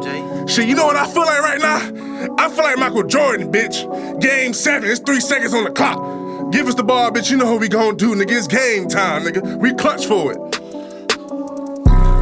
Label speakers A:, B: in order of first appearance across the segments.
A: Damn, Jay.
B: Shit, you know what I feel like right now? I feel like Michael Jordan, bitch. Game 7, it's 3 seconds on the clock. Give us the ball, bitch, you know what we gon' do, nigga. It's game time, nigga. We clutch for it.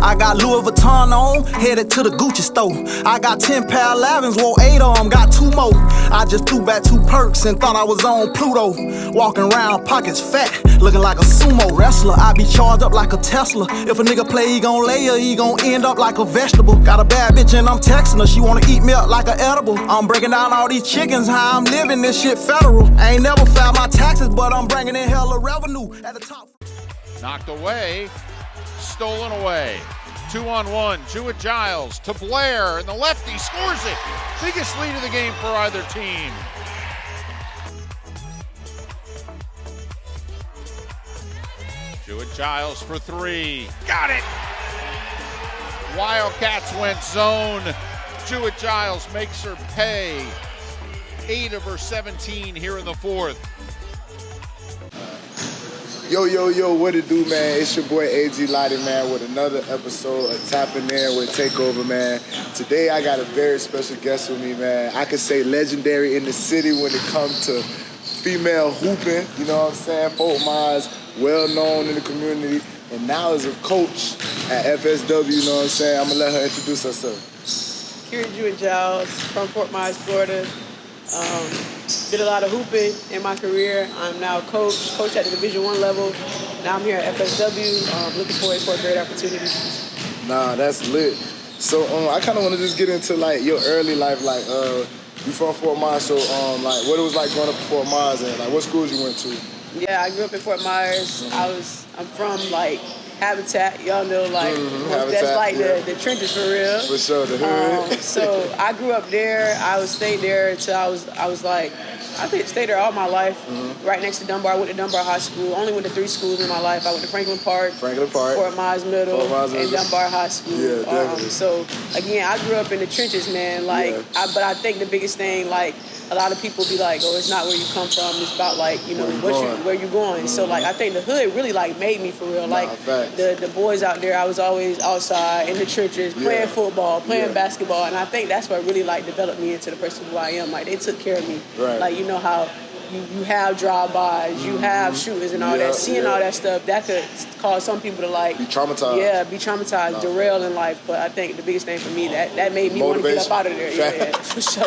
C: I got Louis Vuitton on, headed to the Gucci store. I got 10 pair of 11s, wore 8 of them, got 2 more. I just threw back 2 perks and thought I was on Pluto. Walking around, pockets fat, looking like a sumo wrestler. I be charged up like a Tesla. If a nigga play, he gon' lay her, he gon' end up like a vegetable. Got a bad bitch and I'm texting her, she wanna eat me up like an edible. I'm breaking down all these chickens, how I'm living, this shit federal. I ain't never filed my taxes, but I'm bringing in hella revenue at the top.
D: Knocked away, stolen away. 2-on-1, Jewett-Giles to Blair, and the lefty scores it. Biggest lead of the game for either team. Jewett-Giles for 3, got it! Wildcats went zone. Jewett-Giles makes her pay. 8 of her 17 here in the 4th.
E: Yo, what it do, man? It's your boy AG Lottie, man, with another episode of Tapping In with Takeover, man. Today I got a very special guest with me, man. I could say legendary in the city when it comes to female hooping, you know what I'm saying? Fort Myers, well known in the community, and now is a coach at FSW, you know what I'm saying? I'm gonna let her introduce herself.
F: Keri Jewett-Giles from Fort Myers, Florida. Did a lot of hooping in my career. I'm now coach at the Division I level. Now I'm here at FSW. Looking forward for a great opportunity.
E: Nah, that's lit. So I kind of want to just get into like your early life, like you from Fort Myers, so like what it was like growing up in Fort Myers and like what schools you went to.
F: Yeah, I grew up in Fort Myers. I'm from like Habitat, y'all know, like
E: Habitat,
F: that's like
E: yeah.
F: the trenches for real.
E: For sure, the hood.
F: So I grew up there. I stayed there until I was like, I think stayed there all my life. Right next to Dunbar. I went to Dunbar High School. Only went to 3 schools in my life. I went to Franklin Park, Fort Myers Middle, and Dunbar High School.
E: Yeah, definitely.
F: So again, I grew up in the trenches, man. Like, but I think the biggest thing, like, a lot of people be like, oh, it's not where you come from. It's about like, you know, where you going. So like, I think the hood really like made me for real. Like the boys out there, I was always outside in the trenches playing football, playing basketball, and I think that's what really like developed me into the person who I am. Like they took care of me.
E: Right.
F: Like you know how you have drive-bys, you have shooters and all that. Seeing all that stuff, that could cause some people to like
E: be traumatized.
F: Yeah, be traumatized, derail in life. But I think the biggest thing for me that made me want to get up out of there. Yeah, for sure.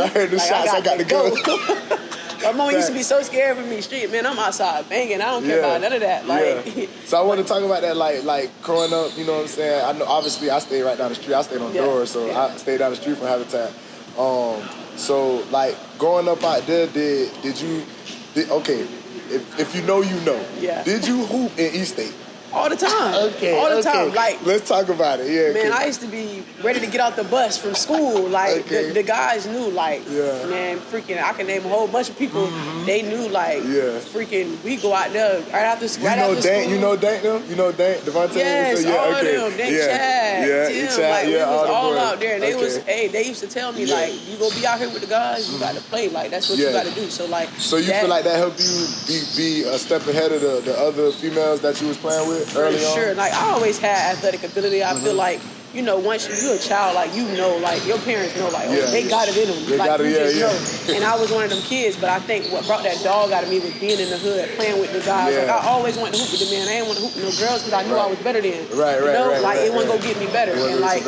E: I heard the shots. I got to go.
F: My mom used to be so scared of me. Street, man, I'm outside banging. I don't care about none of that. Like,
E: so I want to talk about that, like growing up. You know what I'm saying? I know, obviously, I stayed right down the street. I stayed on Doors, so I stayed down the street from Habitat. So like growing up out there, did you okay? If you know, you know. Yeah. Did you hoop in East State?
F: All the time. All the time. Like,
E: let's talk about it. Yeah.
F: Man, I used to be ready to get out the bus from school. Like the guys knew. Like, man, freaking, I can name a whole bunch of people. They knew. Like, freaking, we go out there right after school.
E: You know Dank them? You know Dank, Devontae?
F: Yes,
E: so,
F: all of them. Chad, Tim. Like, we was all out there, and they used to tell me like, you gonna be out here with the guys, you got to play. Like, that's what you got to do. So like,
E: so you feel like that helped you be a step ahead of the other females that you was playing with?
F: For sure. Like, I always had athletic ability. I feel like, you know, once you're a child, like, you know, like, your parents know, like, they got it in them.
E: They
F: like,
E: got it,
F: you just know. And I was one of them kids, but I think what brought that dog out of me was being in the hood, playing with the guys. Like, I always wanted to hoop with the men. I didn't want to hoop with no girls because I knew I was better than. Like, it wasn't going to get me better. And, like,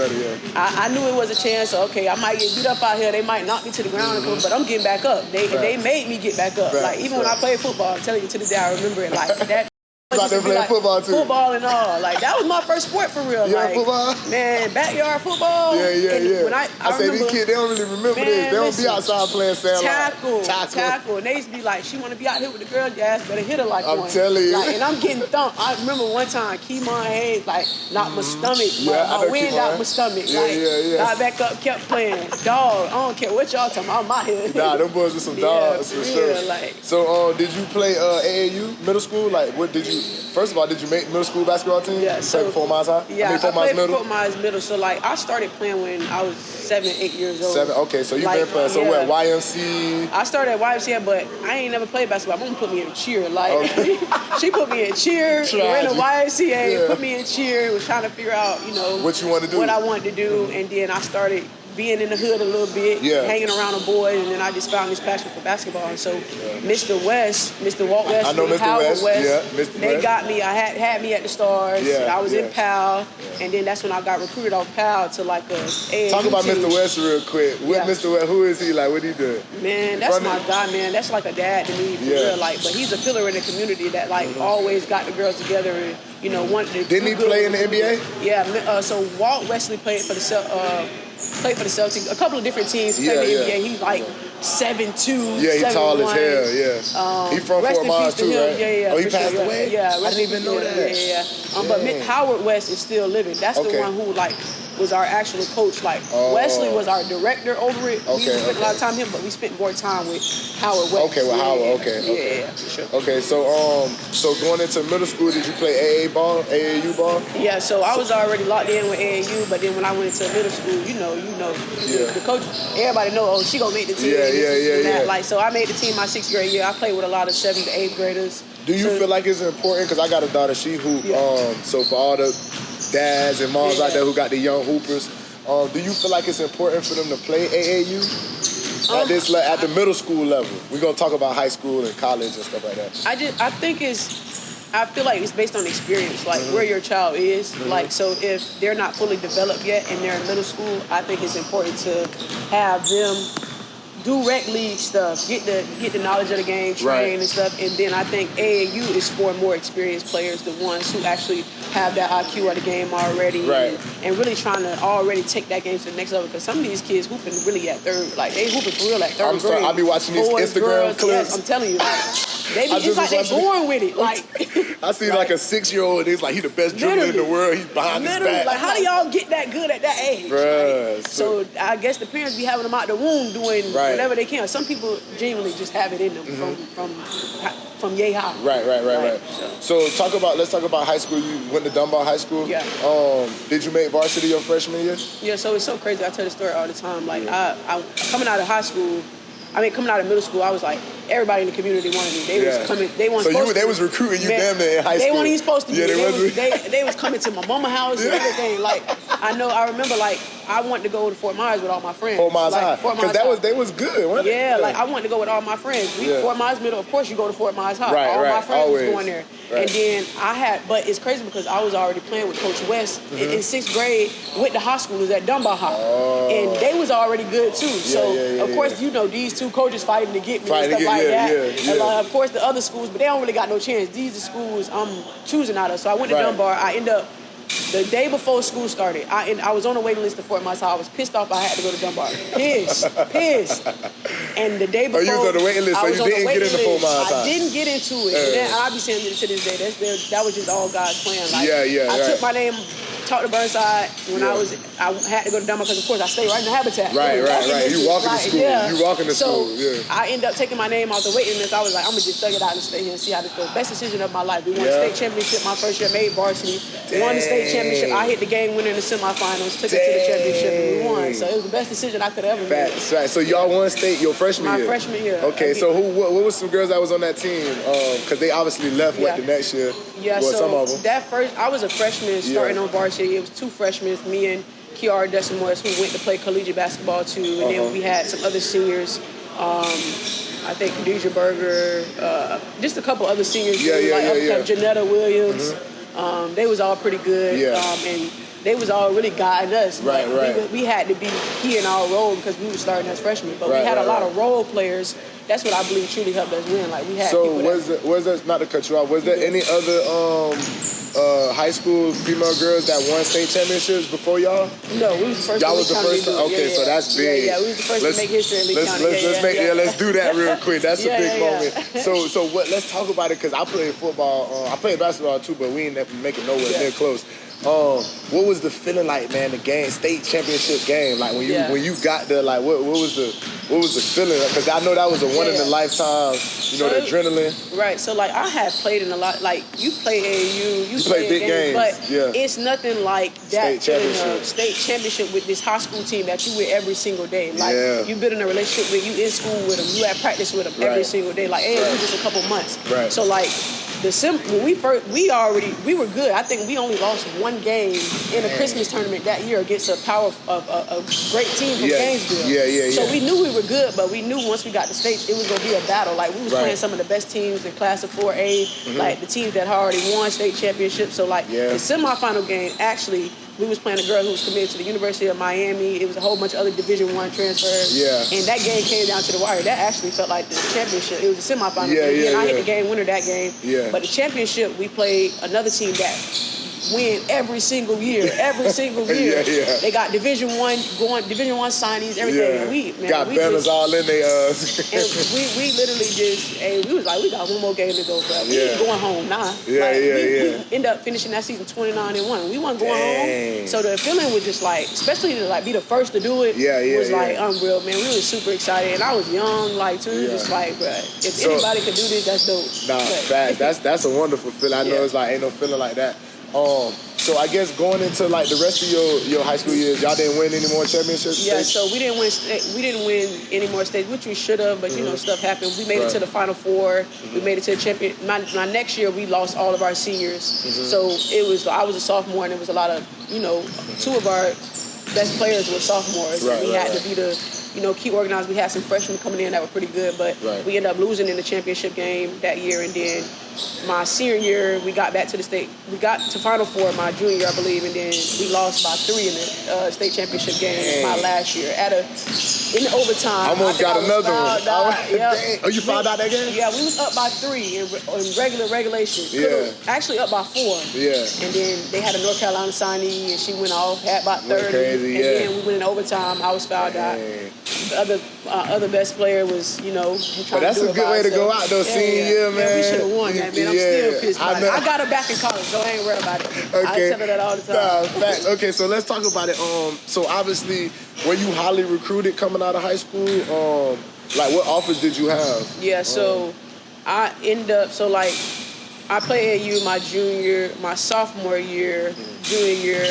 F: I knew it was a chance. So, okay, I might get beat up out here. They might knock me to the ground, but I'm getting back up. They made me get back up. Like, even when I played football, I'm telling you, to this day, I remember it. Like, that.
E: Out there playing football too.
F: Football and all. Like, that was my first sport for real.
E: Yeah,
F: like,
E: football?
F: Man, backyard football.
E: Yeah.
F: When I
E: say these kids, they don't really remember this. They don't be outside playing
F: tackle. And they used to be like, she want to be out here with the girls, your ass better hit her like one.
E: I'm telling you.
F: Like, and I'm getting thumped. I remember one time, Keemon Hayes, like, knocked my stomach. My wind out my stomach. Got back up, kept playing. Dog, I don't care what y'all talking about. I'm out here.
E: Nah, them boys are some dogs for sure.
F: Like,
E: so, did you play AAU middle school? Like, what did you first of all, did you make middle school basketball team?
F: Yeah. So
E: play for Fort Myers High?
F: Yeah,
E: Fort Myers Middle?
F: Fort Myers Middle. So like I started playing when I was 7, 8 years old.
E: 7. Okay, so you've been playing. So what? YMC?
F: I started at YMCA, but I ain't never played basketball. My mom put me in cheer. Like she put me in cheer. Ran a YMCA, put me in cheer. Was trying to figure out,
E: what you want to do,
F: what I wanted to do, and then I started being in the hood a little bit, hanging around the boys, and then I just found this passion for basketball. And so Mr. Walt West,
E: I know Mr.
F: Howard
E: West. Yeah, Mr.
F: they
E: West.
F: got me. I had me at the Stars. I was in PAL, and then that's when I got recruited off PAL to like a AAU
E: Talk about
F: team.
E: Mr. West real quick. Mr. West, who is he? Like, what he doing?
F: Man, that's my guy, man. That's like a dad to me, for real. Like, but he's a pillar in the community that like always got the girls together and wanted to.
E: Didn't he play in the NBA?
F: Yeah. So Walt Wesley played for the Celtics. A couple of different teams. Played in the NBA. He's like 7'2".
E: Yeah, he's tall as hell. Yeah. He from Fort Myers too, right?
F: Yeah.
E: Oh, he passed
F: sure,
E: away.
F: Yeah.
E: I didn't even know that.
F: Yeah. But Howard West is still living. That's the one who like was our actual coach. Like Wesley was our director over it. We spent a lot of time with him, but we spent more time with Howard West.
E: Okay, with Howard. Okay.
F: Yeah, for sure.
E: Okay, so going into middle school, did you play AAU ball?
F: Yeah, so I was already locked in with AAU, but then when I went into middle school, the coach, everybody know, she gonna make the team. Yeah. Like, so I made the team my 6th grade year. I played with a lot of 7th to 8th graders.
E: Do you feel like it's important? Because I got a daughter, she hoop. So for all the dads and moms out there who got the young hoopers, do you feel like it's important for them to play AAU at the middle school level? We're gonna talk about high school and college and stuff like that.
F: I feel like it's based on experience, like where your child is. Like, so if they're not fully developed yet and they're in middle school, I think it's important to have them do rec league stuff, get the knowledge of the game, train and stuff, and then I think AAU is for more experienced players, the ones who actually have that IQ of the game already, and really trying to already take that game to the next level. Because some of these kids hooping really at third, like they hooping for real at third grade.
E: I be watching these Instagram clips.
F: Yes, I'm telling you, like, it's like they born with it. Like
E: I see like a 6-year-old, and he's like, he the best dribbler in the world. He's behind his back.
F: Like, how do y'all get that good at that age?
E: Bruh,
F: so I guess the parents be having them out the womb doing whatever they can. Some people genuinely just have it in them from yay high.
E: Right. So let's talk about high school. You went to Dunbar High School.
F: Yeah.
E: Did you make varsity your freshman year?
F: Yeah. So it's so crazy. I tell the story all the time. Like I coming out of high school. Coming out of middle school, I was like, everybody in the community wanted me. They was coming. They weren't. So
E: they was recruiting you damn near in high school.
F: They weren't even supposed to be.
E: Yeah,
F: they was coming to my mama house and everything. Like I remember like I wanted to go to Fort Myers with all my friends.
E: Fort Myers High. Because they was good, wasn't it?
F: Yeah, like I wanted to go with all my friends. Fort Myers Middle, of course you go to Fort Myers High. All my friends was going there. Right. And then but it's crazy because I was already playing with Coach West in 6th grade with the high schoolers at Dunbar High. And they was already good too. So of course, these two coaches fighting to get me and stuff like that. And of course the other schools, but they don't really got no chance. These are schools I'm choosing out of. So I went to Dunbar. I ended up the day before school started, I was on the waiting list to Fort Myers High. I was pissed off I had to go to Dunbar. Pissed. And the day before,
E: you was on the waiting list, so you didn't get into Fort Myers High.
F: I didn't get into it. And then I be saying to this day, that was just all God's plan. Like, I took my name, talked to Burnside when I had to go to Dunbar because of course I stayed right in the habitat.
E: Right. You walking to school. You walking to school.
F: I ended up taking my name off the waiting list. I was like, I'm gonna just thug it out and stay here and see how this goes. Best decision of my life. We won the state championship my first year, made varsity. Won the state championship. I hit the game winner in the semifinals, took it to the championship, and we won. So it was the best decision I could ever make.
E: Right. So y'all won state your freshman year?
F: My freshman year.
E: Okay, so what was some girls that was on that team? Because they obviously left the next year.
F: Yeah,
E: well,
F: so
E: some of them.
F: I was a freshman starting on varsity. It was 2 freshmen, me and Kiara Desimores, who went to play collegiate basketball too. And then we had some other seniors. I think Khadijah Berger, just a couple other seniors. Janetta Williams. They was all pretty good. And they was all really guiding us. Right. We had to be key in our role because we were starting as freshmen. But we had a lot of role players. That's what I believe truly helped us win. Like we had.
E: So was there, not to cut you off, was there any other high school female girls that won state championships before y'all?
F: No, we was the first.
E: Y'all was the first. Okay, so that's big.
F: Yeah, we was the first to make history in Lee County.
E: Let's do that real quick. That's a big moment. So let's talk about it because I played football. I played basketball too, but we ain't never make it nowhere near close. What was the feeling like, man? The game, state championship game, like when you got there, like what was the feeling? Because I know that was a one in a lifetime, the adrenaline.
F: Right. So like I had played in a lot. Like you play AAU, you play
E: big games,
F: but
E: yeah.
F: It's nothing like that.
E: State
F: championship with this high school team that you with every single day. Like you build in a relationship with, you in school with them, you at practice with them every single day. Like AAU just a couple months.
E: Right.
F: So like. When we were good. I think we only lost one game in a Christmas tournament that year against a great team from Gainesville.
E: Yeah.
F: So we knew we were good, but we knew once we got to states, it was going to be a battle. Like we was playing some of the best teams in class of 4A, like the teams that had already won state championships. So like the semifinal game, actually, we was playing a girl who was committed to the University of Miami. It was a whole bunch of other Division I transfers.
E: Yeah.
F: And that game came down to the wire. That actually felt like the championship. It was a semifinal game. And I hit the game winner that game.
E: Yeah.
F: But the championship, we played another team that win every single year. Every single year. They got Division I signees, everything.
E: And got banners all in there.
F: And we literally just, we was like, we got one more game to go, bro. We ain't going home now. We end up finishing that season 29-1. We wasn't going home. So the feeling was just like, especially to like be the first to do it, was like unreal, man. We were super excited, and I was young, like too. Just like, bro, if anybody could do this, that's dope.
E: Nah, facts. That's a wonderful feeling. I know it's like ain't no feeling like that. So I guess going into like the rest of your high school years, y'all didn't win any more championships?
F: Yeah, so we didn't win any more states, which we should have, but stuff happened. We made it to the Final Four. We made it to the champion. My next year we lost all of our seniors, so I was a sophomore, and it was a lot of two of our best players were sophomores. We had to be the keep organized. We had some freshmen coming in that were pretty good, but we ended up losing in the championship game that year, and then my senior year, we got back to the state. We got to Final Four my junior year, I believe, and then we lost by 3 in the state championship game my last year in overtime.
E: Almost got another one.
F: Yep.
E: Oh, you found out that game?
F: Yeah, we was up by 3 in regulation. Actually up by 4.
E: Yeah.
F: And then they had a North Carolina signee, and she went off, had about 30.
E: Crazy,
F: and then we went in overtime. I was fouled out. The other best player was, trying
E: but that's
F: to do
E: a good way to go out though, senior year, man.
F: Yeah, we should have won that, man. I'm still pissed about it. I got her back in college, so I ain't worried about it. I tell her that all the time.
E: Facts. Okay, so let's talk about it. So obviously, were you highly recruited coming out of high school? Like what offers did you have?
F: Yeah, so I end up I played AAU my sophomore year, junior year.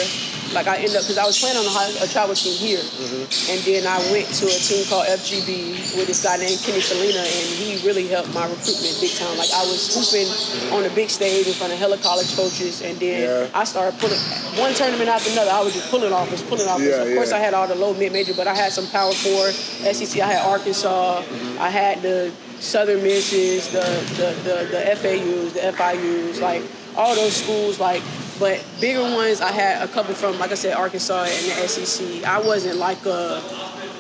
F: Like I ended up, because I was playing on a travel team here, and then I went to a team called FGB with this guy named Kenny Salina, and he really helped my recruitment big time. Like I was hooping on the big stage in front of hella college coaches, and then I started pulling one tournament after another. I was just pulling offers. Of course, I had all the low mid-major, but I had some Power 4, SEC. I had Arkansas. I had the Southern Misses, the FAUs, the FIUs, like all those schools, like. But bigger ones, I had a couple from, like I said, Arkansas and the SEC. I wasn't like a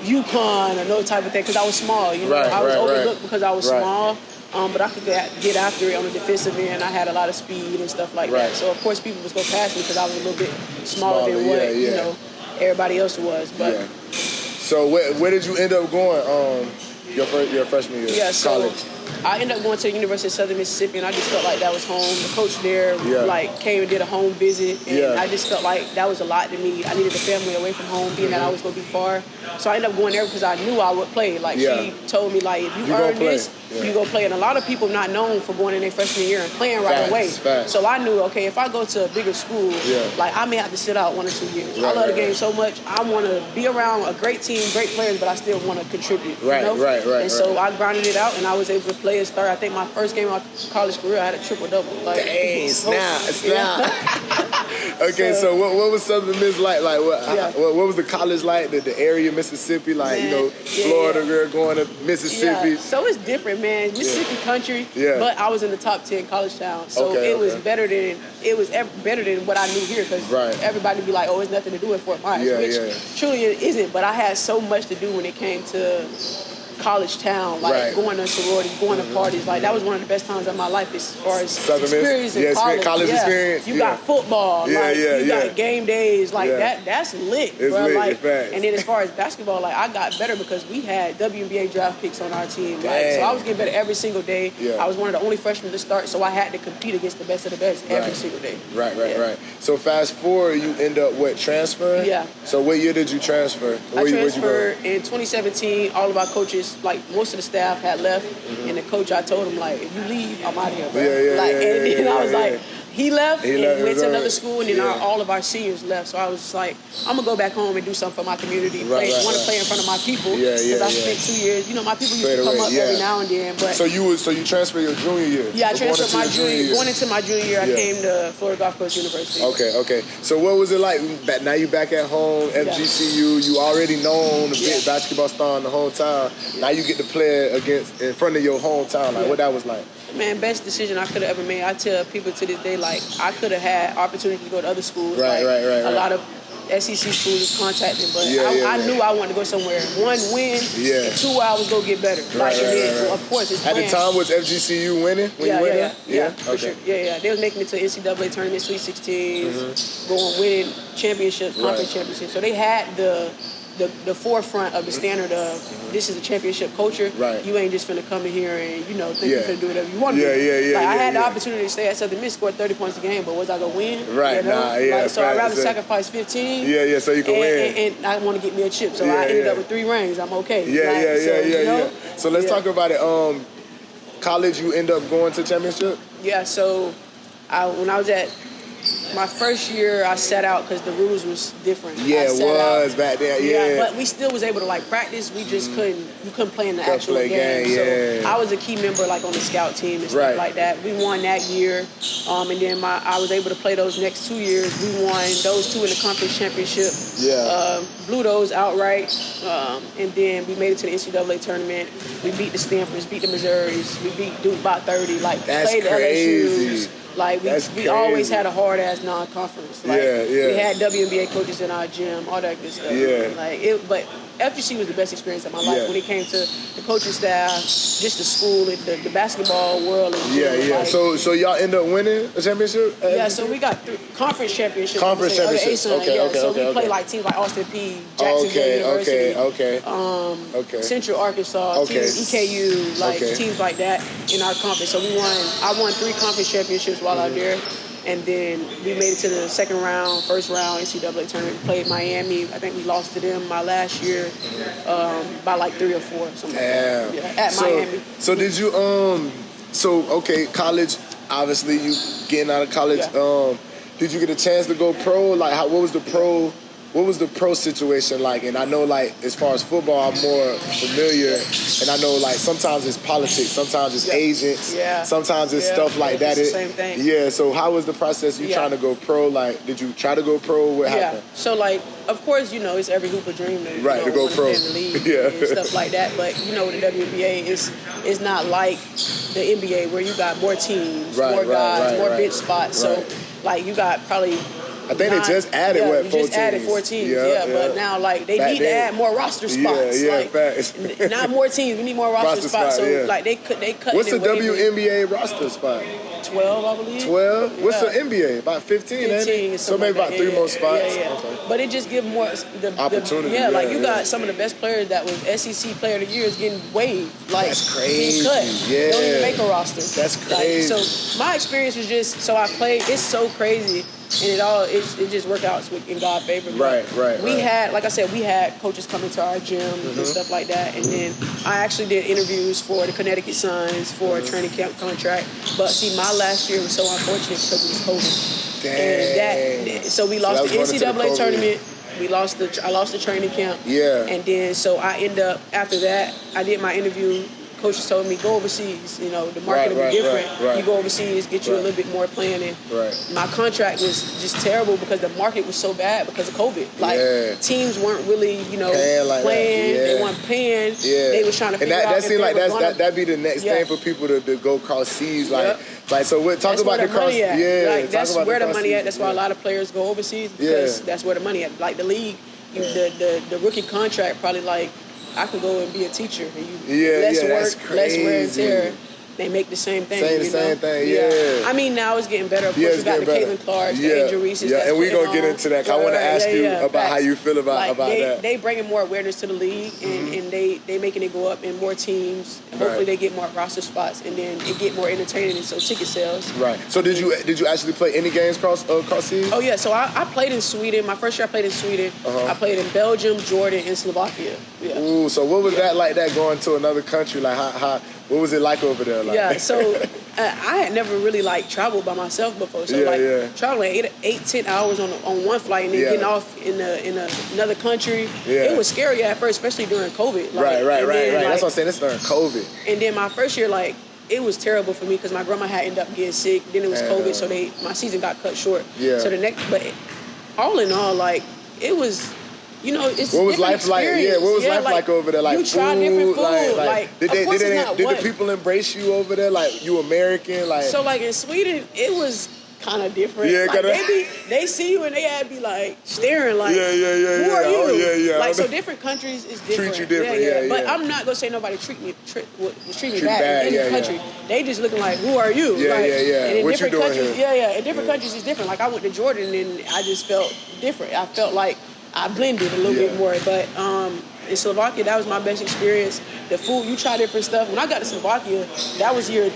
F: UConn or no type of thing because I was small. I was overlooked because I was small. But I could get after it on the defensive end. I had a lot of speed and stuff like that. So of course people was gonna pass me because I was a little bit smaller than what everybody else was. But
E: so where did you end up going? Your freshman year?
F: Yeah, so
E: college.
F: I ended up going to the University of Southern Mississippi, and I just felt like that was home. The coach there came and did a home visit, and I just felt like that was a lot to me. I needed a family away from home, being that I was going to be far. So I ended up going there because I knew I would play. Like she told me, like, if you earn this, you go play. And a lot of people not known for going in their freshman year and playing right away. So I knew, okay, if I go to a bigger school, like I may have to sit out 1 or 2 years. I love the game so much. I want to be around a great team, great players, but I still want to contribute. And so I grinded it out, and I was able to play and start. I think my first game of my college career, I had a triple-double. Like,
E: dang, snap. Okay, so what was Southern Miss like? Like what was the college like? The area, Mississippi, like Florida girl going to Mississippi.
F: So it's different, man. Mississippi country, but I was in the top 10 college town, so it was better than what I knew here because everybody be like, oh, it's nothing to do in Fort Myers, which truly it isn't. But I had so much to do when it came to college town, like going to sorority, going to parties. Like that was one of the best times of my life as far as experience in college.
E: Experience.
F: You got football, you got game days, like that's lit,
E: it's
F: bro.
E: Lit,
F: like, and then as far as basketball, like I got better because we had WNBA draft picks on our team. Like, so I was getting better every single day. I was one of the only freshmen to start, so I had to compete against the best of the best every single day.
E: Right. So fast forward, you end up transferring?
F: Yeah.
E: So what year did you transfer?
F: I transferred in 2017. All of our coaches, like most of the staff, had left, and the coach, I told him like, if you leave, I'm out of here, bro. And then I was like, he left and went to another school, and then all of our seniors left. So I was just like, I'm gonna go back home and do something for my community. Want to play in front of my people because I spent 2 years. You know, my people used to come up every now and then. But
E: so you transferred your junior year?
F: Yeah, I transferred my junior year. Going into my junior year, I came to Florida Gulf Coast University.
E: Okay. So what was it like? Now you back at home, FGCU. You already known the big basketball star in the whole town. Now you get to play in front of your hometown. Like what that was like?
F: Man, best decision I could have ever made. I tell people to this day, like, I could have had opportunity to go to other schools.
E: Right.
F: A lot of SEC schools contacted, but I knew I wanted to go somewhere. One, win, and two, I was going to get better. Of course, it's
E: at the time, was FGCU winning when you went there?
F: Yeah, for sure. Yeah. They was making it to NCAA tournament, Sweet 16s, going winning championships, conference championships. So they had the forefront of the standard of this is a championship culture. You ain't just finna come in here and think you're finna do whatever you want to do. I had the opportunity to stay at Southern Miss, scored 30 points a game, but was I gonna win? So I'd rather sacrifice 15.
E: So you can win.
F: And I want to get me a chip. So I ended up with 3 rings. I'm okay.
E: So let's talk about it. College, you end up going to championship?
F: Yeah. So when I was at my first year, I sat out because the rules was different.
E: It was back then. Yeah,
F: but we still was able to practice. We just couldn't play in the actual game. So I was a key member on the scout team and stuff like that. We won that year, and then I was able to play those next 2 years. We won those 2 in the conference championship. Blew those outright, and then we made it to the NCAA tournament. We beat the Stanfords, beat the Missouris, we beat Duke by 30.
E: That's
F: played
E: crazy.
F: the LSUs. We always had a hard ass non-conference. We had WNBA coaches in our gym, all that good stuff. But FGC was the best experience of my life when it came to the coaching staff, just the school, the basketball world.
E: So y'all end up winning a championship?
F: So we got conference championships.
E: So
F: we play teams like Austin P, Jacksonville University, Central Arkansas, teams, EKU, teams like that in our conference. So I won 3 conference championships while out there. And then we made it to the first round NCAA tournament. We played Miami. I think we lost to them my last year by 3 or 4 or something. At Miami.
E: So did you college? Obviously, you getting out of college. Did you get a chance to go pro? What was the pro situation like? And I know as far as football, I'm more familiar. And I know sometimes it's politics, sometimes it's agents, sometimes it's stuff like that.
F: It's the same thing.
E: So how was the process you trying to go pro? Did you try to go pro? What happened?
F: So of course, it's every hooper dream to
E: go pro.
F: In the league and stuff like that. But the WNBA is not like the NBA where you got more teams, more guys, more bench spots. So you got probably
E: I think they just added 4 teams.
F: Just added 4 teams, but now they need to add more roster spots.
E: Facts.
F: Not more teams. We need more roster spots. So they cut.
E: What's the WNBA roster spot?
F: 12, I believe.
E: 12. What's the NBA? About 15.
F: 15.
E: So maybe about 3 more spots.
F: Okay. But it just gives more
E: opportunity.
F: You got some of the best players that was SEC Player of the Year is getting waived.
E: That's crazy.
F: Getting cut. Don't even make a roster.
E: That's crazy.
F: So my experience was just I played. It's so crazy. And it just worked out in God's favor. We had, like I said, we had coaches come into our gym and stuff like that. And then I actually did interviews for the Connecticut Suns for a training camp contract. But see, my last year was so unfortunate because it was COVID.
E: Dang.
F: And so we lost the NCAA tournament. I lost the training camp. And then so I end up, after that, I did my interview. Coaches told me, go overseas. The market will be different. You go overseas, get you a little bit more playing. My contract was just terrible because the market was so bad because of COVID. Teams weren't really, playing. They weren't paying. They was trying to figure out.
E: And that seemed like that'd be the next thing for people to go across seas. So talk about the cross.
F: That's where the money at. That's why a lot of players go overseas because that's where the money at. The league, the rookie contract probably I could go and be a teacher. And less work, less wear and tear. They make the same thing.
E: Same thing, yeah.
F: I mean, now it's getting better. Of course, you got the Caitlin Clarks, the Angel Reese's.
E: Yeah, and we're going to get into that. I want to ask you about how you feel about that.
F: They bringing more awareness to the league, and they making it go up in more teams. Hopefully, they get more roster spots, and then it get more entertaining, and so ticket sales.
E: Right. So did you actually play any games across seas?
F: Oh, yeah. So I played in Sweden. My first year I played in Sweden. I played in Belgium, Jordan, and Slovakia. Yeah.
E: Ooh, so what was that like that going to another country? Like, what was it like over there? Like?
F: Yeah, so I had never really traveled by myself before. So traveling 8-10 hours on one flight and then getting off in another country. Yeah. It was scary at first, especially during COVID.
E: Right. That's what I'm saying. It's during COVID.
F: And then my first year, it was terrible for me because my grandma had ended up getting sick. Then it was COVID, so my season got cut short. Yeah. So but all in all, it was. It's
E: what was life like? Yeah, what was life like over there? Like
F: you try different food.
E: Did the people embrace you over there? Like you American?
F: So in Sweden, it was kind of different.
E: Yeah,
F: they see you and they had be staring
E: who are you?
F: Oh, yeah. So different countries is different.
E: Treat you different.
F: But I'm not gonna say nobody treat me bad in any country. They just looking like, who are you?
E: Yeah.
F: And in
E: what
F: different
E: you doing
F: countries,
E: here?
F: in different countries it's different. I went to Jordan and I just felt different. I felt like I blended a little bit more, but in Slovakia, that was my best experience. The food, you try different stuff. When I got to Slovakia, that was year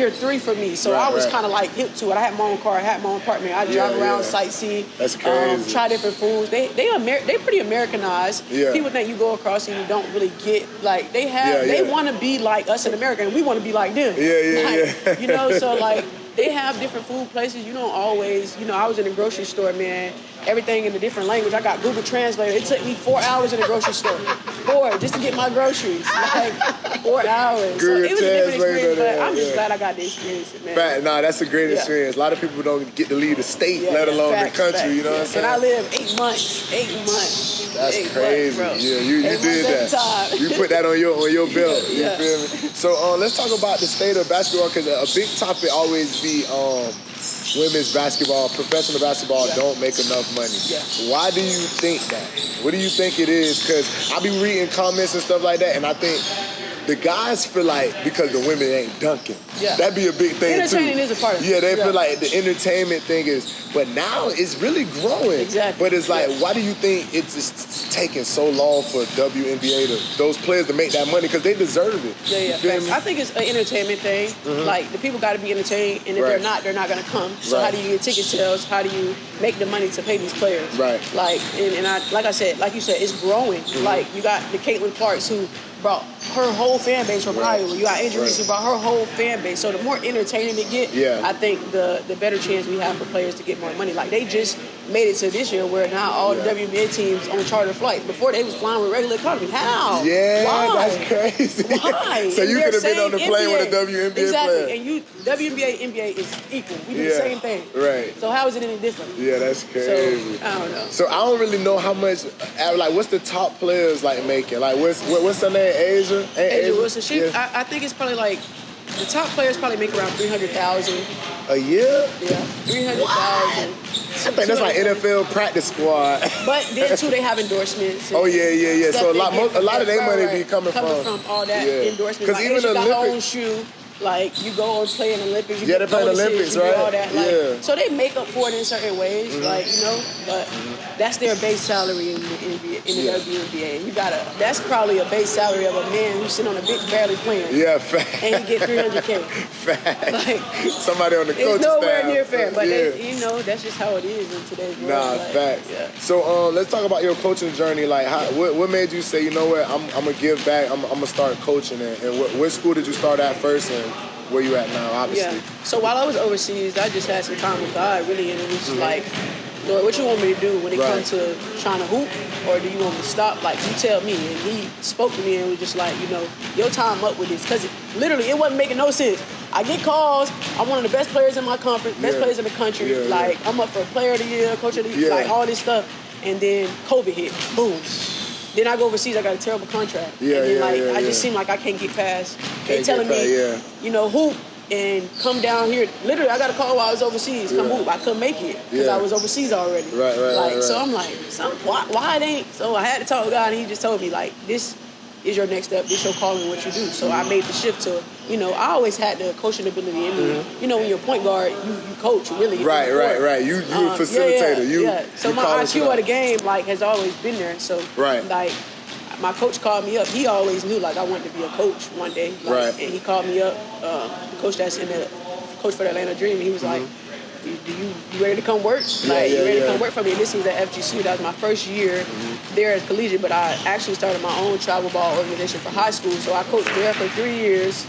F: 3 for me, so I was kind of hip to it. I had my own car, I had my own apartment. I drive around, sightsee.
E: That's crazy.
F: Try different foods. They pretty Americanized. Yeah. People think you go across and you don't really get they want to be like us in America, and we want to be like them. So they have different food places. You don't always, I was in a grocery store, man. Everything in a different language. I got Google Translator. It took me 4 hours in the grocery store. 4 just to get my groceries. 4 hours.
E: Google
F: so it was a different experience, but I'm just
E: yeah.
F: glad I got the experience, man.
E: Nah, that's a great experience. A lot of people don't get to leave the state, let alone the country. You know what I'm saying?
F: And I lived 8 months. 8 months.
E: That's
F: 8
E: crazy.
F: Months,
E: yeah, you did that. You put that on your belt. You feel me? So let's talk about the state of basketball, because a big topic always be women's basketball, professional basketball don't make enough money.
F: Yeah.
E: Why do you think that? What do you think it is? Because I be reading comments and stuff like that, and I think the guys feel like because the women ain't dunking. Yeah. That'd be a big thing
F: Entertaining
E: too.
F: is a part of it.
E: Yeah, they feel like the entertainment thing is, but now it's really growing.
F: Exactly.
E: But it's why do you think it's just taking so long for WNBA those players to make that money? Because they deserve it.
F: Yeah. I think it's an entertainment thing. Mm-hmm. The people got to be entertained, and if they're not going to come. So how do you get ticket sales? How do you make the money to pay these players?
E: Right.
F: Like you said, it's growing. Mm-hmm. You got the Caitlin Clarks who brought her whole fan base from Iowa. You got Angel Reese who brought her whole fan base. So the more entertaining it get, I think the better chance we have for players to get more money. They just made it to this year where now all the WNBA teams on charter flights. Before they was flying with regular economy. How?
E: Yeah,
F: why?
E: that's crazy.
F: Why?
E: So you could have been on the plane with a WNBA player.
F: And WNBA, NBA is equal. We do the same thing.
E: Right.
F: So how is it any different?
E: Yeah, that's crazy.
F: So, I don't know.
E: So I don't really know how much, what's the top players making? What's her name? Asia
F: Wilson. I think it's probably the top players probably make around $300,000
E: a year.
F: Yeah, $300,000.
E: I think that's NFL practice squad.
F: But then too, they have endorsements.
E: Oh yeah. So a lot of their money be coming from
F: all that endorsements.
E: Because even the
F: got her own shoe. You go and play in Olympics.
E: They play in Olympics, right?
F: All that. So they make up for it in certain ways, but that's their base salary in the WNBA. And that's probably a base salary of a man who's sitting on a bench barely playing.
E: Yeah, fact.
F: And he get $300K.
E: Fact. Somebody on the coaching
F: It's
E: staff.
F: nowhere near fair, but that's just how it is in today's world.
E: Nah, fact. Yeah. So let's talk about your coaching journey. What made you say, you know what, I'm gonna give back. I'm gonna start coaching. And what school did you start at first? And where you at now, obviously?
F: Yeah. So while I was overseas, I just had some time with God, really, and it was just Lord, what you want me to do when it comes to trying to hoop, or do you want me to stop? You tell me. And he spoke to me and was just your time up with this. Because it wasn't making no sense. I get calls. I'm one of the best players in my conference, best players in the country. I'm up for player of the year, coach of the year, all this stuff. And then COVID hit. Boom. Then I go overseas, I got a terrible contract. I just seem like I can't get past. They telling me, hoop and come down here. Literally, I got a call while I was overseas. Come hoop. I couldn't make it because I was overseas already.
E: Right.
F: So I'm why it ain't? So I had to talk to God, and he just told me, this is your next step, this your calling, what you do. So I made the shift to, you know, I always had the coaching ability in me. You know, when you're a point guard, you coach really.
E: Right. You a facilitator.
F: So my IQ of the game, like, has always been there. So, like, my coach called me up. He always knew, like, I wanted to be a coach one day. Like, and he called me up, the coach that's in the coach for the Atlanta Dream. He was like, you ready to come work? You ready to come work for me? And this was at FGC. That was my first year there as collegiate, but I actually started my own travel ball organization for high school. So I coached there for 3 years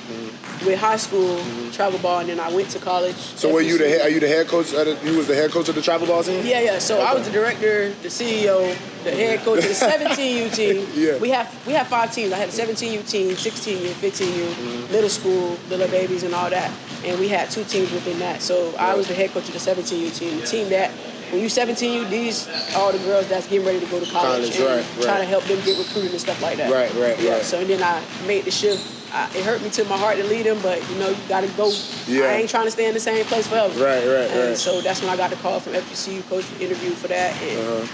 F: with high school travel ball, and then I went to college.
E: So are you the head coach? You was the head coach of the travel ball team?
F: Yeah. So I was the director, the CEO, the head coach of the 17U team. We have 5 teams. I had a 17U team, 16U, 15U, middle school, little babies, and all that. And we had 2 teams within that. So I was the head coach of the 17U team. The team that, when you 17U, these are the girls that's getting ready to go to college and trying to help them get recruited and stuff like that. Right. So then I made the shift. It hurt me to my heart to lead them, but you know, you got to go. I ain't trying to stay in the same place forever. Right. So that's when I got the call from FGCU, coach interview for that, and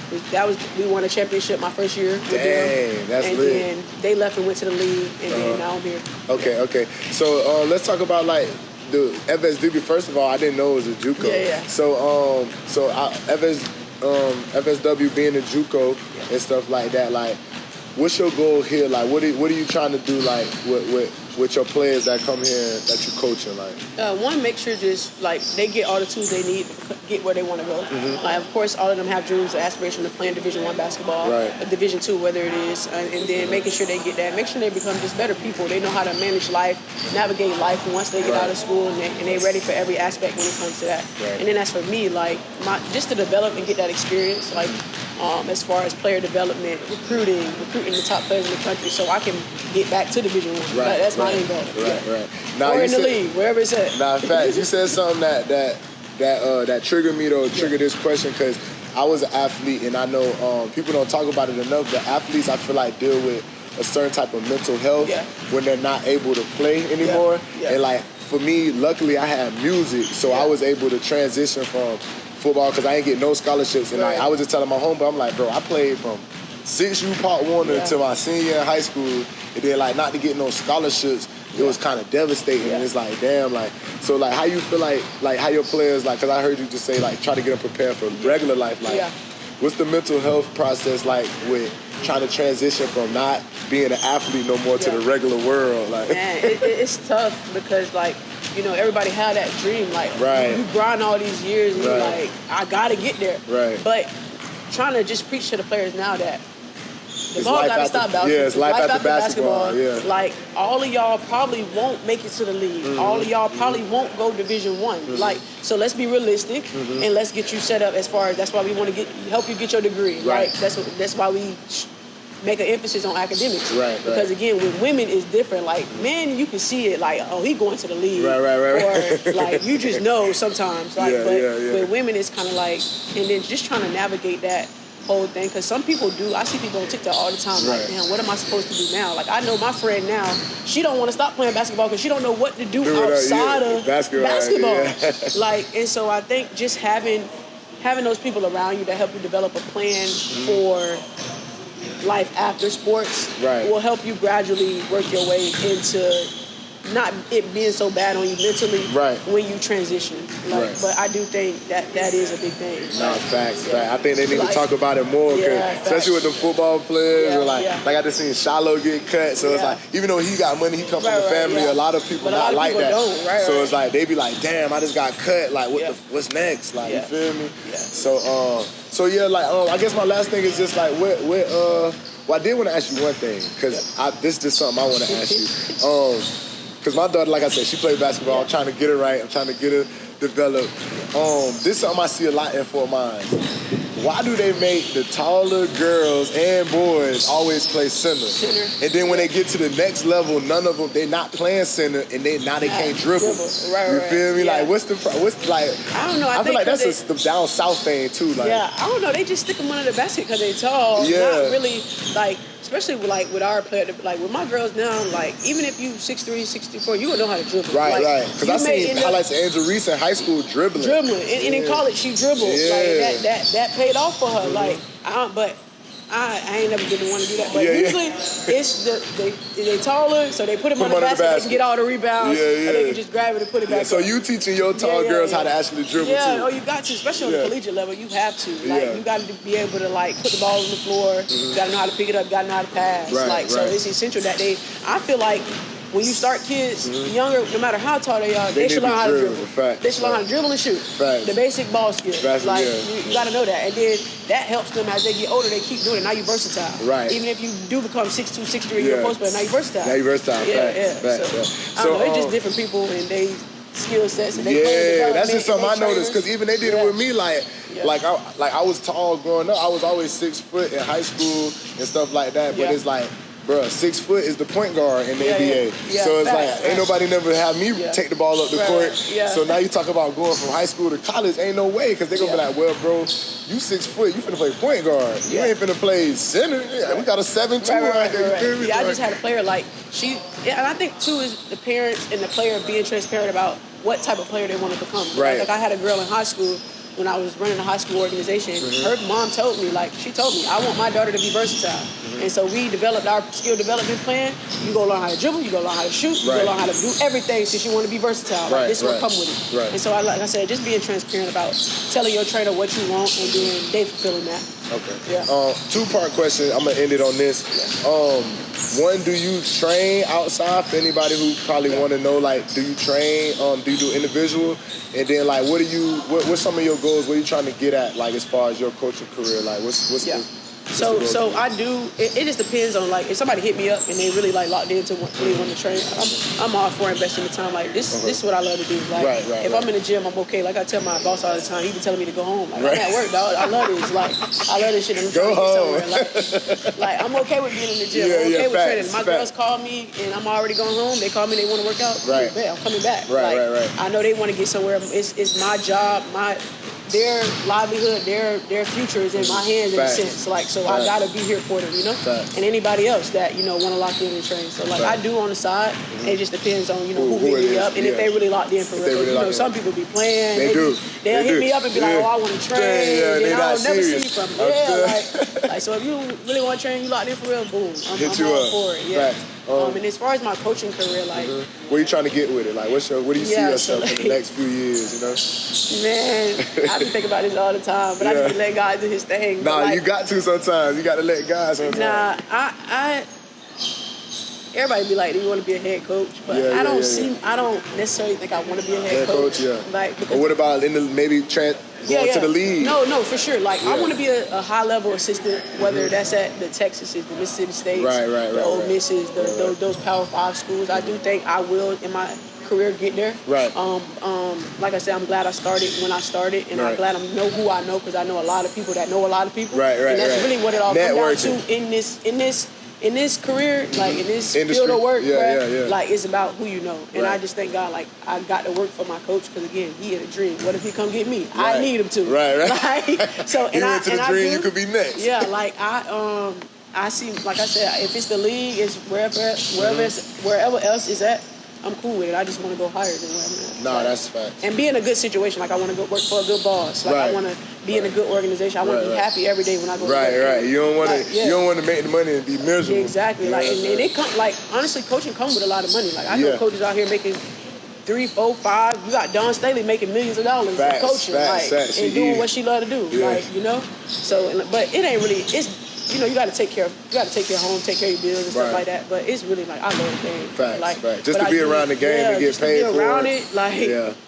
F: we won a championship my first year with them.
E: That's
F: and
E: lit.
F: then they left and went to the league, and then now I'm here.
E: Okay. So let's talk about like the FSW. First of all, I didn't know it was a JUCO.
F: Yeah.
E: So FSW being a JUCO and stuff like that, like, what's your goal here? Like, what are you trying to do, like, with your players that come here that you coaching, like?
F: One, make sure just, like, they get all the tools they need to get where they want to go. Like, of course, all of them have dreams and aspirations of playing Division I basketball, or Division II, whether it is, and then making sure they get that. Make sure they become just better people. They know how to manage life, navigate life once they get out of school, and they're ready for every aspect when it comes to that. And then as for me, like, just to develop and get that experience, like, as far as player development, recruiting the top players in the country, so I can get back to Division I. That's my main goal.
E: Now,
F: or in the league, wherever it's at.
E: Nah, in fact, you said something that triggered me, though, triggered this question, because I was an athlete, and I know people don't talk about it enough, but athletes, I feel like, deal with a certain type of mental health when they're not able to play anymore. And, like, for me, luckily, I had music, so I was able to transition from football, because I ain't get no scholarships, and like, I was just telling my homeboy, I'm like, bro, I played from 6U Part 1 until my senior year in high school, and then, like, not to get no scholarships, it was kind of devastating. And it's like, damn, like, so, like, how you feel like how your players, like, because I heard you just say, like, try to get them prepared for regular life, like, what's the mental health process like with trying to transition from not being an athlete no more to the regular world? Like,
F: man, it's tough, because, like, you know, everybody had that dream, like, you grind all these years, and you're like, I gotta get there. But trying to just preach to the players now that the ball gotta stop bouncing.
E: Yeah, it's life after basketball.
F: Like, all of y'all probably won't make it to the league. All of y'all probably won't go Division I. Like, so let's be realistic, and let's get you set up as far as, that's why we want to help you get your degree. Right. That's why we make an emphasis on academics. Because again, with women it's different. Like, men, you can see it, like, oh, he going to the league. Or like, you just know sometimes. Like, but with women it's kind of like, and then just trying to navigate that whole thing, because some people do. I see people on TikTok all the time, like, damn, what am I supposed to do now? Like, I know my friend now, she don't want to stop playing basketball because she don't know what to do outside of basketball. Like, and so I think just having those people around you that help you develop a plan for life after sports will help you gradually work your way into not it being so bad on you mentally when you transition. Like, but I do think that is a big thing.
E: No, facts. I think they need to talk about it more, especially with the football players. Like I just seen Shiloh get cut, so it's like, even though he got money, he comes from the family. A lot of people not like that. So it's like they be like, damn, I just got cut. Like, what's next? Like, you feel me? So yeah, like, I guess my last thing is just like, well, I did want to ask you one thing, because this is just something I want to ask you. Because my daughter, like I said, she played basketball. I'm trying to get her right. I'm trying to get her developed. This is something I see a lot in Fort Myers. Why do they make the taller girls and boys always play center? And then when they get to the next level, none of them, they not playing center, and they can't dribble. You feel me? Like, what's like? I don't know. I feel like that's the down south thing too. Like,
F: I don't know. They just stick them under the basket because they tall. Not really, like, especially with our player, like with my girls now, like, even if you 6'3", 6'4", you gonna know how to dribble. Right. Because I seen highlights of Angel Reese in high school dribbling. And in college she dribbled. Like, that paid off for her. Like, but I ain't never been the one to do that. But usually it's they taller, so they put them on the basket. They can get all the rebounds. Or they can just grab it and put it back.
E: So you teaching your tall girls how to actually dribble too?
F: Yeah, you got to, especially on the collegiate level. You have to. Like you got to be able to like put the ball on the floor. You got to know how to pick it up. You got to know how to pass. So it's essential that I feel like. When you start kids younger, no matter how tall they are, they should learn how to dribble. They should learn how to dribble and shoot. The basic ball skills. You got to know that. And then that helps them as they get older. They keep doing it. Now you're versatile. Even if you do become 6'2", 6'3", you're a post player. Now you're versatile. So it's just different people and they skill sets. And they
E: that's just something I noticed because even they did it with me. Like I was tall growing up. I was always 6 foot in high school and stuff like that. But it's like, bro, 6 foot is the point guard in the NBA. So it's ain't nobody never have me take the ball up the court. So now you talk about going from high school to college, ain't no way, because they're going to be like, well, bro, you 6 foot, you finna play point guard. You ain't finna play center. We got a 7'2" right there.
F: I just had a player like, and I think too is the parents and the player being transparent about what type of player they want to become. Like I had a girl in high school, when I was running a high school organization, her mom told me, I want my daughter to be versatile. And so we developed our skill development plan. You go learn how to dribble, you go learn how to shoot, you go learn how to do everything since you want to be versatile. This will come with it. And so, like I said, just being transparent about telling your trainer what you want and then they fulfilling that.
E: Two-part question. I'm going to end it on this. One, do you train outside for anybody who probably want to know, do you train, do you do individual? And then, what's some of your goals? What are you trying to get at, as far as your coaching career?
F: So I do. It just depends on if somebody hit me up and they really locked into really want to train. I'm all for investing the time. This is what I love to do. If I'm in the gym, I'm okay. Like I tell my boss all the time, he be telling me to go home. I'm at work, dog. I love this. I love this shit. I'm trying to get somewhere. I'm okay with being in the gym. I'm okay with training. My girls call me and I'm already going home. They call me. They want to work out. I'm coming back. I know they want to get somewhere. It's my job. Their livelihood, their future is in my hands in a sense. So I gotta be here for them, And anybody else that want to lock in and train. So I do on the side. It just depends on who hit me up and if they really locked in for real. Some people be playing. They'll hit me up and be like, oh, I want to train. Then I'll never see from them. So if you really want to train, you locked in for real. Boom, I'm all for it. And as far as my coaching career,
E: what are you trying to get with it? What do you see yourself in the next few years?
F: Man, I be thinking about this all the time, but I just let God do His thing.
E: You got to sometimes. You got to let God sometimes.
F: Everybody be like, do you want to be a head coach? But I don't necessarily think I want to be a head coach.
E: Or what about going to the league?
F: No, for sure. I want to be a high-level assistant, whether that's at the Texases, the Mississippi States, the Ole Misses, those Power 5 schools. I do think I will, in my career, get there. Like I said, I'm glad I started when I started, and I'm glad I know who I know because I know a lot of people that know a lot of people. And that's really what it all comes down to in this career, in this field of work, it's about who you know. And I just thank God, I got to work for my coach because, again, he had a dream. What if he come get me? I need him to.
E: You went to the dream, you could be next.
F: I see, like I said, if it's the league, it's wherever else is at, I'm cool with it. I just want to go higher than where I'm at.
E: That's facts.
F: And be in a good situation. I want to go work for a good boss. I want to be in a good organization. I want to be happy every day when I go to work.
E: You don't want to. You don't want to make the money and be miserable.
F: Exactly. And they come. Honestly, coaching comes with a lot of money. I know coaches out here making 3, 4, 5. You got Dawn Staley making millions of dollars coaching, and doing what she love to do. So, but it ain't really. It's. You got to take care of home, take care of your bills and stuff like that. But it's really I love the game.
E: Facts. Just to be around the game and get paid for it.
F: Be around it,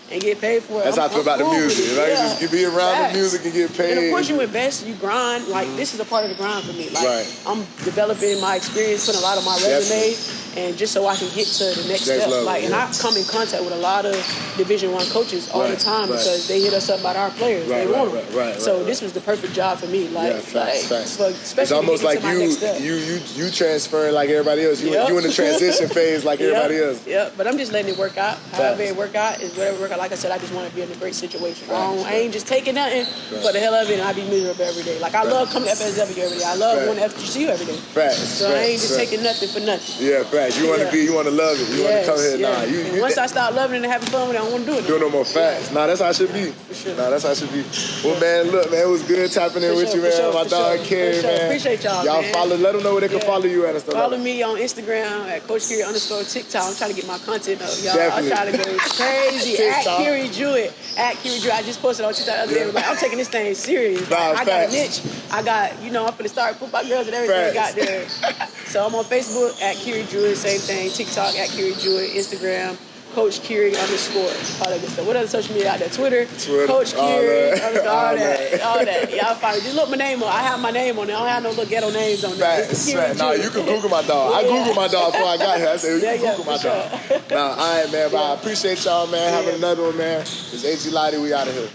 F: and get paid for it.
E: That's how I feel about the music. Just be around the music and get paid.
F: And of course you invest, you grind. This is a part of the grind for me. I'm developing my experience, putting a lot of my resume, and just so I can get to the next step.
E: Level,
F: and I come in contact with a lot of Division I coaches all the time because they hit us up about our players. They want them. So this was the perfect job for me.
E: Facts.
F: It's
E: almost like you transferring like everybody else. You in the transition phase like everybody else.
F: But I'm just letting it work out. However it work out is whatever work out. Like I said, I just want to be in a great situation. I ain't just taking nothing for the hell of it, and I be miserable every day. I love coming to FSW every day. I love going to FGCU every day. So I ain't just taking nothing for nothing.
E: Facts. You want to love it. You want to come here.
F: Yeah.
E: Nah,
F: once I start loving it and having fun with it, I don't want to do it.
E: Do no more facts. Nah, that's how it should be.
F: For sure.
E: Nah, that's how it should be. Well, man, look, man, it was good tapping in with you, man. My dog Keri, man.
F: Appreciate y'all,
E: Y'all
F: man.
E: follow. Let them know where they can follow you at and stuff.
F: Follow me on Instagram at Coach Keri _ TikTok. I'm trying to get my content up, y'all.
E: Definitely.
F: I'm trying to go crazy. At Keri Jewett. At Keri Jewett. I just posted on TikTok the other day. Like, I'm taking this thing serious.
E: Nah,
F: I got a niche. I got, I'm finna start football girls and everything got there. So I'm on Facebook at Keri Jewett, same thing. TikTok at Keri Jewett. Instagram, Coach Keri _ all that good stuff. What other social media out there? Twitter. Coach Keri, all that. Y'all find it. Just look my name on. I have my name on there. I don't have no little ghetto names on there.
E: Facts. Nah, you can Google my dog. I Googled my dog before I got here. I said, you can Google my dog. Nah, all right, man. But I appreciate y'all, man. Having another one, man. It's AG Lottie. We out of here.